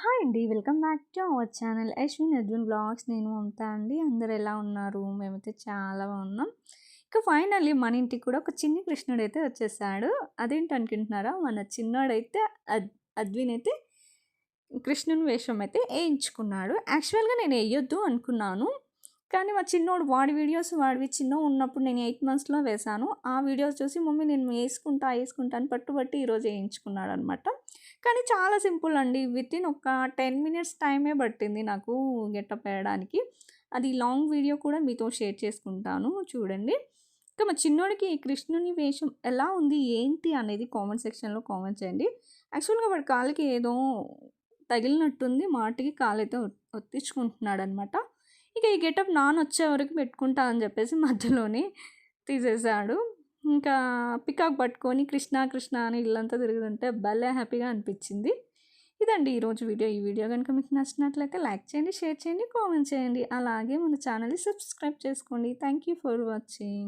Hi అండి. Welcome back to our channel Ashwin Arjun blogs. నేను మమత అండి. అందరూ ఎలా ఉన్నారు? మేమైతే చాలా బాగున్నాం. ఇక ఫైనల్లీ మన ఇంటికి కూడా ఒక చిన్ని కృష్ణుడైతే వచ్చేసాడు. అదేంటనుకుంటున్నారా? మన చిన్నోడైతే అద్విన్ అయితే కృష్ణుని వేషం అయితే ఏయించుకున్నాడు. యాక్చువల్‌గా నేను ఎయ్యొద్దు అనుకున్నాను. కానీ మా చిన్నోడు వాడి వీడియోస్ వాడివి చిన్నగున్నప్పుడు నేను 8 మంత్స్‌లో వేశాను. ఆ వీడియోస్ చూసి మమ్మీ నేను యేసుకుంటా అని పట్టుబట్టి ఈరోజు ఏయించుకున్నాడనమాట. కానీ చాలా సింపుల్ అండి. వితిన్ ఒక 10 మినిట్స్ టైమే పట్టింది నాకు గెటప్ వేయడానికి. అది లాంగ్ వీడియో కూడా మీతో షేర్ చేసుకుంటాను చూడండి. ఇంకా మా చిన్నోడికి ఈ కృష్ణుని వేషం ఎలా ఉంది, ఏంటి అనేది కామెంట్ సెక్షన్‌లో కామెంట్ చేయండి. యాక్చువల్‌గా వాడి కాళ్ళకి ఏదో తగిలినట్టుంది. మాటికి కాలైతే ఒత్తించుకుంటున్నాడనమాట. ఇక ఈ గెటప్ నాన్నొచ్చే వరకు పెట్టుకుంటా అని చెప్పేసి మధ్యలోనే తీసేసాడు. ఇంకా పికాక్ పట్టుకొని కృష్ణ కృష్ణ అని ఇల్లంతా తిరుగుతుంటే భలే హ్యాపీగా అనిపించింది. ఇదండి ఈరోజు వీడియో. ఈ వీడియో కనుక మీకు నచ్చినట్లయితే లైక్ చేయండి, షేర్ చేయండి, కామెంట్ చేయండి. అలాగే మన ఛానల్‌ని సబ్స్క్రైబ్ చేసుకోండి. Thank you for watching.